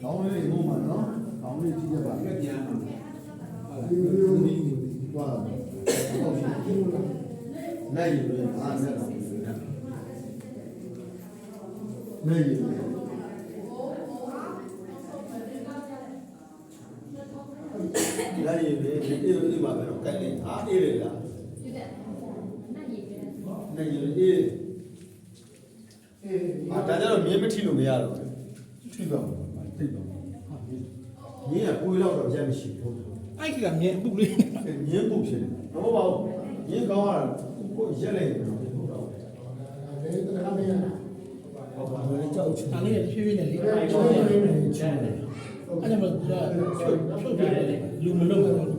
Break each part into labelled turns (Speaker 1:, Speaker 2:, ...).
Speaker 1: ကောင်းလေးဘုံမှာနော်ကောင်းလေးကြည့်ရပါဒီသွားနိုင်ရည်အားနဲ့တော့နိုင်ရည်နိုင်ရည်ဒီပါမယ်တော့ကဲလေအားအေးလေလားနိုင်ရည်အေးဒါကြတော့မြင်းမထီလို့မရတော့ထိပါထိပါမြင်းကကိုယ်လောက်တော့ရက်မရှိဘူး
Speaker 2: အဲ့ကမြင်ပုလေး
Speaker 1: မြင်းပုဖြစ်တယ်တော့ဘာလို့မြင်းကောင်းရတာကိုရက်လိုက်တယ်ဟုတ်တော့ဒါတခါမရတာဟုတ်ပါဘူးကြောက်ချင်
Speaker 2: ဒါလေးဖြည်းဖြည်းနဲ့လေးအဲ့ဒါမှသူကဖြုတ်ပြတယ်လူမလုပ်ဘူး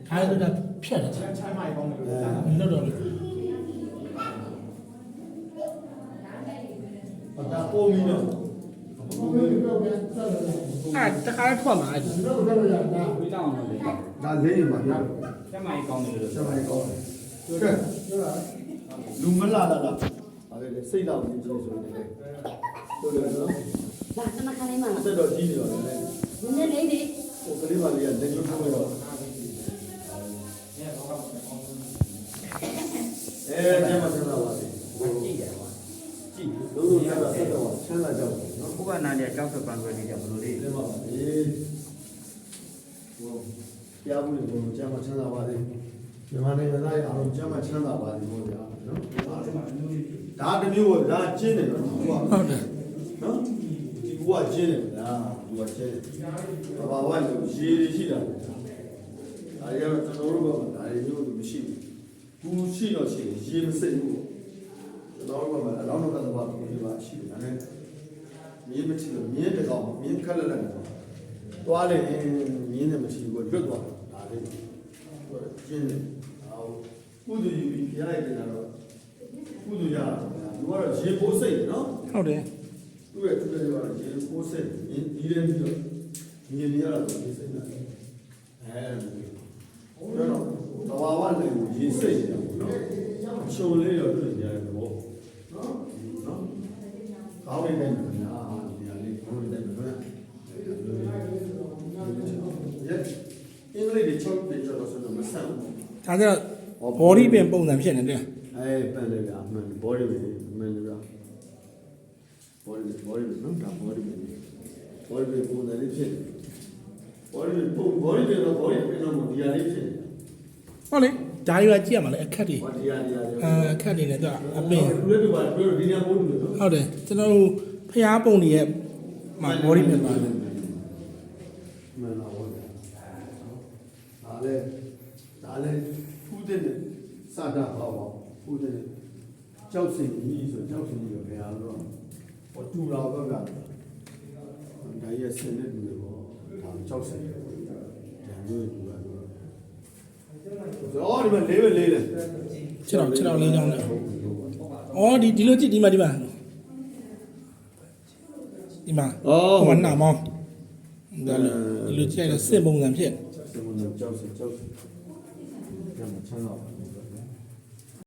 Speaker 2: ခါရတော့ဖြတ်တယ်ချိုင်းမိုက်ကောင်းတယ်လို့တော့
Speaker 1: ဒါပုံမီနော်
Speaker 2: အဲ့တခါထွက်မှာအဲ့
Speaker 1: ဒါလေးနေမှာပြ
Speaker 3: ကျမိုင်းကောင်းတယ်လို့
Speaker 1: ဆက်မိုင်းကောင်းတယ်ကဲလူမလာလာလာဒါလေစိတ်တော့ကြီးကြီးဆိုနေတယ်ဟုတ်တယ်နော်
Speaker 4: လာနမခလေးမလား
Speaker 1: ဆက်တော့ကြီးနေတော့လေ
Speaker 4: နည်းနည်းလေး
Speaker 1: ဟိုကလေးမလေးကလက်ညှိုးထိုးတော့ကျမဆက်တော့ပါစေ
Speaker 3: ကြည့်တယ်ကွာ
Speaker 1: ကြည့်လို့ဆက်တော့ဆက်တော့ဆန်းလာကြပါနော်
Speaker 3: ဘုရားနာတဲ့ကြောက်ဖက်ပန်ခွဲလေးကြဘလို့လေး
Speaker 1: ဒီမှာပါအေးဟိုကြားဘူးလေဘုံကျမဆန်းလာပါစေမြန်မာနိုင်ငံသားရဲ့အားလုံးကျမချမ်းသာပါစေဘုရားနော်ဒါတမျိုးပေါ့ဒါကျင်းတယ်နော်
Speaker 2: ဟုတ်တယ်
Speaker 1: နော်ဒီကူကကျင်းတယ်လားသူကကျင်းတယ်ဘာဝလို့ရေရှိတာဒါရတော့ကျွန်တော်တို့ကဒါရေမျိုးမရှိဘူးဘူးရှိတော့ရှိရေမစိတ်ဘူးကျွန်တော်တို့ကအလောင်းတော်ကတော့ဒီပါရှိတယ်ဒါနဲ့မြင်းမချလို့မြင်းတကောင်မြင်းခက်လက်လက်သွားလေမြင်းနဲ့မချဘူးလွတ်သွားဒါလေးကျင်းတယ်ကုသိုလ်ယူပြီးဖျားလိုက်တယ်တော့ကုသိုလ်ရတာသူကတော့ရေပိုးစိတ်နော်
Speaker 2: ဟုတ်တယ်
Speaker 1: သူ့ရဲ့သူ့ရဲ့ကတော့ရေပိုးစိတ်ဒီလည်းပြီးတော့မြင်ရတာဒီစိတ်နဲ့တော့ဘာဝနဲ့ရေစိတ်တယ်နော်ချုံလေးတော့တွေ့ကြတယ်ပေါ့နော်ကောင်းနေတဲ့ညာဒီဟာလေးကိုလည်းတော့ရက်အင်္ဂလိပ်တွေချုပ်ပြီးတော့ဆိုတော့မဆန်ဘူး
Speaker 2: ဒါကြဘော်ဒီပင်ပုံစံဖြစ်နေတယ်
Speaker 1: ပန်เลยဗျာအမှန်ဘော်ဒီပင်အမှန်လေဗျာဘော်ဒီနော်ဒါဘော်ဒီပင်ပုံစံလေးဖြစ်ဘော်ဒီပင်တော့ဘော်ဒီပင်တော့ဒီဟာလေးဖြစ်
Speaker 2: ဟုတ်လေဒါတွေကကြည့်ရမှာလေအခက်တွေ
Speaker 1: ဟောဒီဟာ
Speaker 2: အခက်တွေနဲ့တော့အပင်
Speaker 1: လူတွေပါပြောဒီနေရာပို့လို့နော်
Speaker 2: ဟုတ်တယ်ကျွန်တော်တို့ဖျားပုံတွေရဲ့မှာဘော်ဒီပင်ပါတယ်
Speaker 1: မှန်ပါဘူးဒါလည်းဖူးတဲ့စတာဟောဖူးတဲ့ကြောက်စင်ကြီးဆိုကြောက်စင်ကြီးကိုဘယ်အားလို့ဟောတူတော်ပဲဗျာဒါရဲ့စင်တဲ့လူတွေပေါ့ဒါကြောက်စင်တယ်ဒါမျိုးတူတာတော့ဒီမှာလေးပဲလေးတယ်
Speaker 2: ခြေတော်လေးချောင်းနဲ့အော်ဒီလိုကြည့်ဒီမှာဟိုမှာနာမောင်းဒါလိုကြည့်ရစစ်ပုံစံဖြစ်
Speaker 1: စစ်ပုံစံကြောက်စင်ကဲမချမ်းတော့